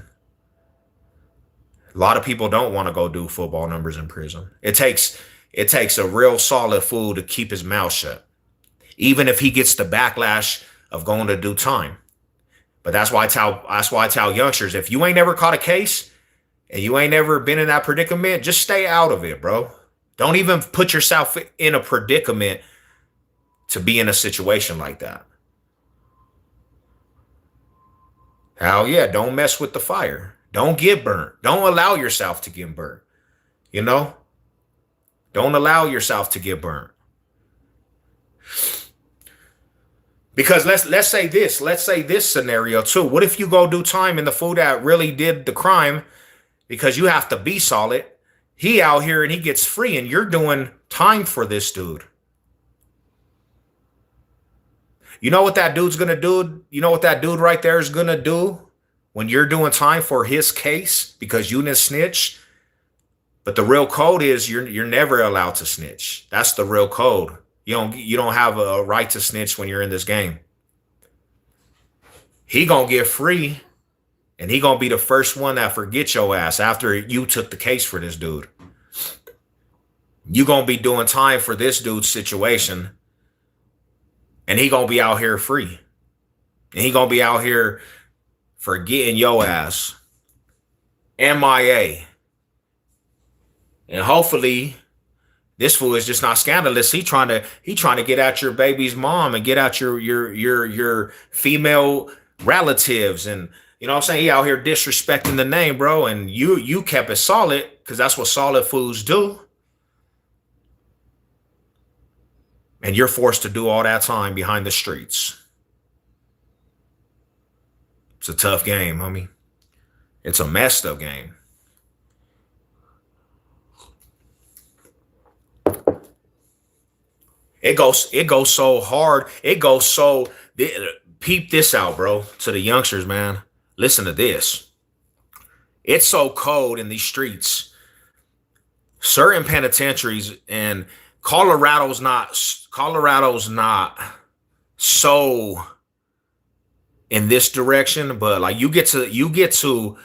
A lot of people don't want to go do football numbers in prison. It takes a real solid fool to keep his mouth shut, even if he gets the backlash of going to do time. But that's why I tell youngsters, if you ain't never caught a case and you ain't never been in that predicament, just stay out of it, bro. Don't even put yourself in a predicament to be in a situation like that. Hell yeah, don't mess with the fire. Don't get burnt. Don't allow yourself to get burnt. You know? Don't allow yourself to get burnt. Because let's say this scenario too. What if you go do time and the fool that really did the crime, because you have to be solid, he out here and he gets free and you're doing time for this dude. You know what that dude's going to do? You know what that dude right there is going to do when you're doing time for his case because you didn't snitch? But the real code is you're never allowed to snitch. That's the real code. You don't have a right to snitch when you're in this game. He going to get free and he going to be the first one that forget your ass after you took the case for this dude. You going to be doing time for this dude's situation. And he gonna be out here free. And he gonna be out here forgetting your ass. MIA. And hopefully this fool is just not scandalous. He trying to get at your baby's mom and get at your female relatives. And you know what I'm saying? He out here disrespecting the name, bro. And you kept it solid because that's what solid fools do. And you're forced to do all that time behind the streets. It's a tough game, homie. It's a messed up game. It goes so hard. Peep this out, bro, to the youngsters, man. Listen to this. It's so cold in these streets. Certain penitentiaries, and Colorado's not so in this direction, but like you get to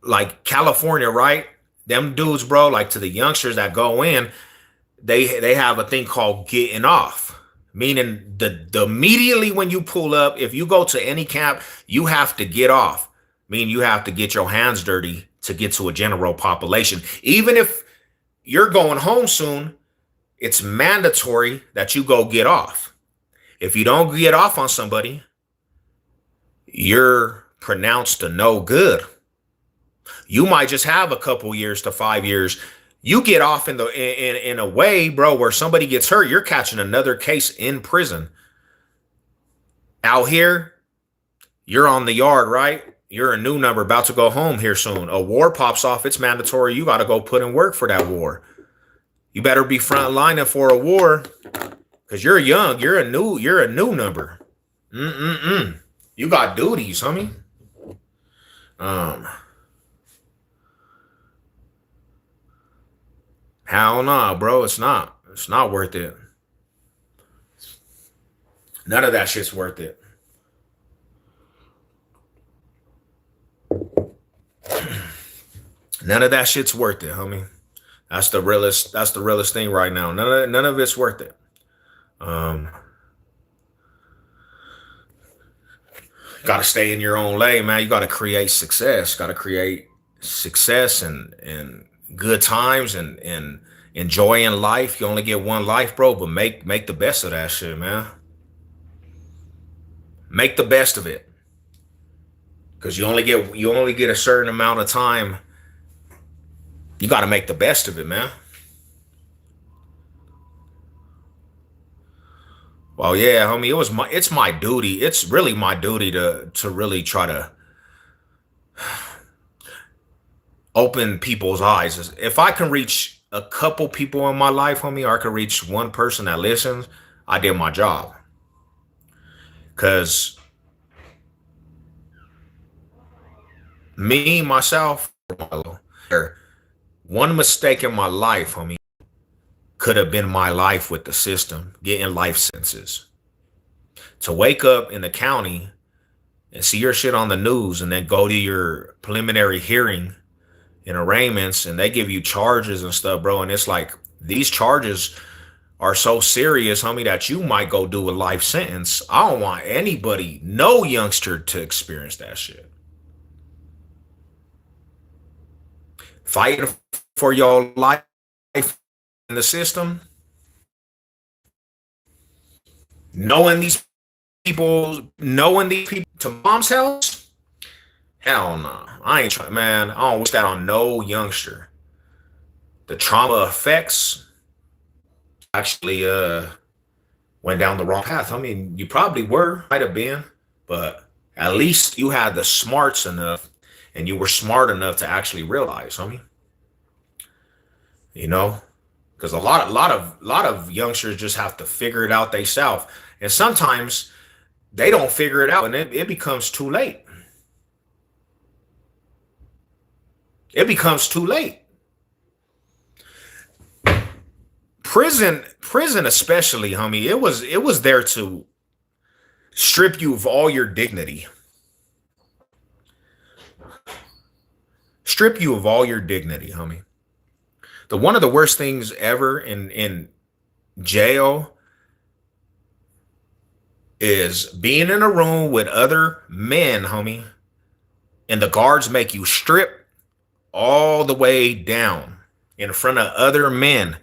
like California, right? Them dudes, bro, like to the youngsters that go in, they have a thing called getting off, meaning the immediately when you pull up, if you go to any camp, you have to get off. Meaning you have to get your hands dirty to get to a general population. Even if you're going home soon, it's mandatory that you go get off. If you don't get off on somebody, you're pronounced a no good. You might just have a couple years to 5 years. You get off in a way, bro, where somebody gets hurt, you're catching another case in prison. Out here, you're on the yard, right? You're a new number about to go home here soon. A war pops off, it's mandatory. You got to go put in work for that war. You better be front lining for a war because you're young. You're a new number. You got duties, homie. Hell nah, bro. It's not. It's not worth it. None of that shit's worth it. None of that shit's worth it, homie. That's the realest. That's the realest thing right now. None of it's worth it. Um, got to stay in your own lane, man. You got to create success. Got to create success and good times and enjoying life. You only get one life, bro. But make the best of that shit, man. Make the best of it, because you only get a certain amount of time. You got to make the best of it, man. Well, yeah, homie, it's my duty. It's really my duty to really try to open people's eyes. If I can reach a couple people in my life, homie, or I can reach one person that listens, I did my job. Cause me, myself, one mistake in my life, homie, could have been my life with the system, getting life sentences. To wake up in the county and see your shit on the news and then go to your preliminary hearing in arraignments and they give you charges and stuff, bro. And it's like these charges are so serious, homie, that you might go do a life sentence. I don't want anybody, no youngster, to experience that shit. Fighting for your life in the system, knowing these people to mom's house. Hell no, I ain't trying, man. I don't wish that on no youngster. The trauma effects actually went down the wrong path. I mean, you probably might have been, but at least you had the smarts enough and you were smart enough to actually realize, homie. You know, because a lot of youngsters just have to figure it out themselves, and sometimes they don't figure it out, and it becomes too late. It becomes too late. Prison, especially, homie. It was there to strip you of all your dignity, strip you of all your dignity, homie. The one of the worst things ever in jail is being in a room with other men, homie, and the guards make you strip all the way down in front of other men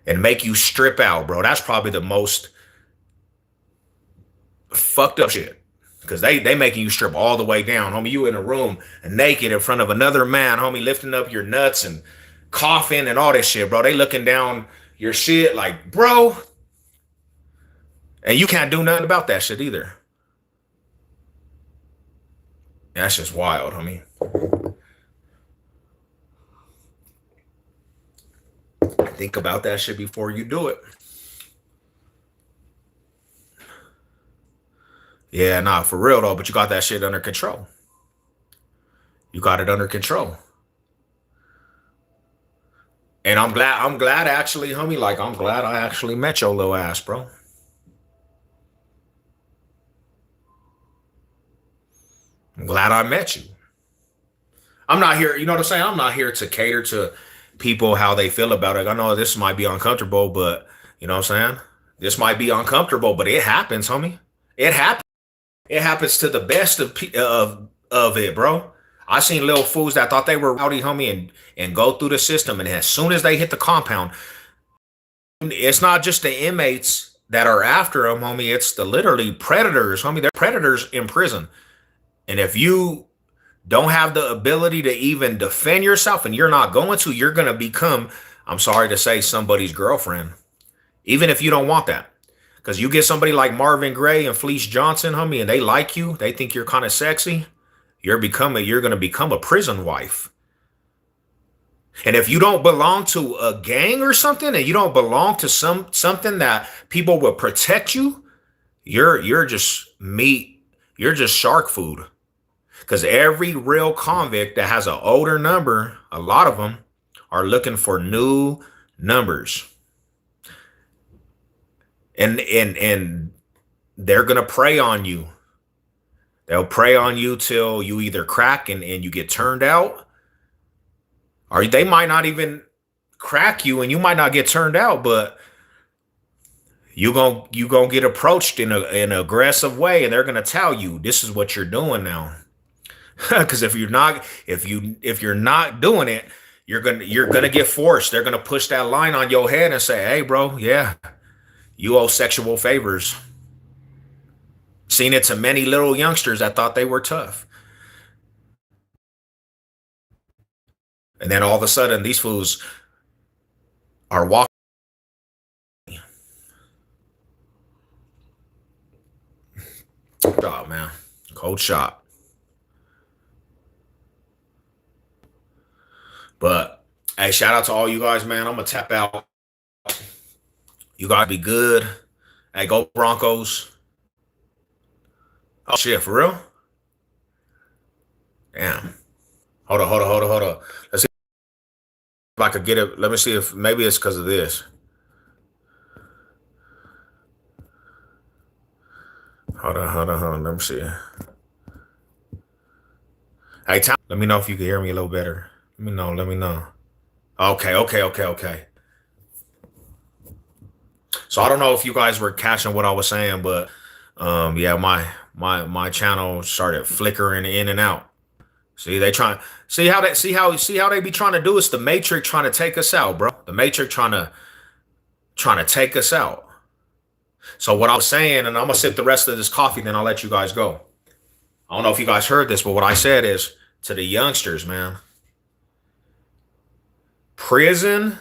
and make you strip out, bro. That's probably the most fucked up shit. Because they making you strip all the way down, homie. You in a room naked in front of another man, homie, lifting up your nuts and coughing and all this shit, bro. They looking down your shit like, bro. And you can't do nothing about that shit either. That's just wild, homie. Think about that shit before you do it. Yeah, nah, for real though, but you got that shit under control. You got it under control. And I'm glad actually, homie, like I'm glad I actually met your little ass, bro. I'm glad I met you. I'm not here, you know what I'm saying? I'm not here to cater to people how they feel about it. I know this might be uncomfortable, but you know what I'm saying? This might be uncomfortable, but it happens, homie. It happens. It happens to the best of it, bro. I seen little fools that thought they were rowdy, homie, and go through the system, and as soon as they hit the compound, it's not just the inmates that are after them, homie. It's the literally predators, homie. They're predators in prison, and if you don't have the ability to even defend yourself, and you're not going to, you're gonna become, I'm sorry to say, somebody's girlfriend, even if you don't want that. Because you get somebody like Marvin Gaye and Felice Johnson, homie, and they like you, they think you're kind of sexy, you're gonna become a prison wife. And if you don't belong to a gang or something, and you don't belong to something that people will protect you, you're just meat, you're just shark food. Because every real convict that has an older number, a lot of them are looking for new numbers. And they're gonna prey on you. They'll prey on you till you either crack and you get turned out, or they might not even crack you and you might not get turned out, but you gonna get approached in an aggressive way, and they're gonna tell you this is what you're doing now. Because if you're not doing it, you're gonna get forced. They're gonna push that line on your head and say, "Hey, bro, yeah, you owe sexual favors." Seen it to many little youngsters that thought they were tough, and then all of a sudden, these fools are walking. Oh man, cold shot. But hey, shout out to all you guys, man. I'm gonna tap out. You gotta be good. Hey, go Broncos. Oh shit, for real? Damn. Hold on. Let's see if I could get it. Let me see if maybe it's because of this. Hold on. Let me see. Hey, Tom, let me know if you can hear me a little better. Let me know. Okay. So I don't know if you guys were catching what I was saying, but yeah, my channel started flickering in and out. See, they trying see how they be trying to do. It's the Matrix trying to take us out, bro. The Matrix trying to take us out. So what I was saying, and I'm gonna sip the rest of this coffee, then I'll let you guys go. I don't know if you guys heard this, but what I said is to the youngsters, man, prison,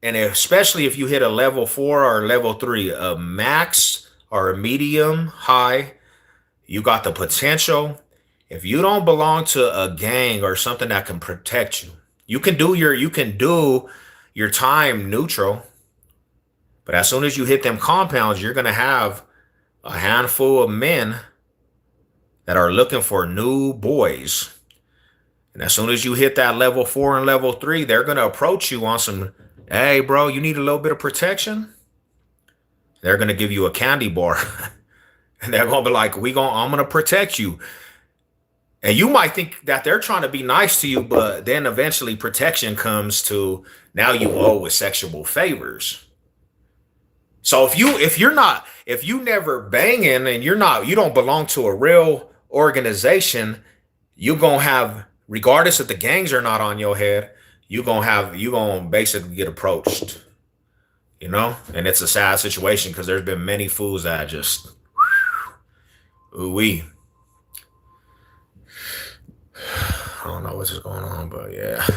and especially if you hit a level 4 or level 3, a max or a medium high, you got the potential. If you don't belong to a gang or something that can protect you, you can do your time neutral. But as soon as you hit them compounds, you're gonna have a handful of men that are looking for new boys. And as soon as you hit that level 4 and level 3, they're gonna approach you on some, hey bro, you need a little bit of protection. They're gonna give you a candy bar. And they're gonna be like, I'm gonna protect you. And you might think that they're trying to be nice to you, but then eventually protection comes to now you owe with sexual favors. So if you never banging and you don't belong to a real organization, you gonna have, regardless if the gangs are not on your head, you gonna basically get approached, and it's a sad situation because there's been many fools that just ooh wee. I don't know what's going on, but yeah.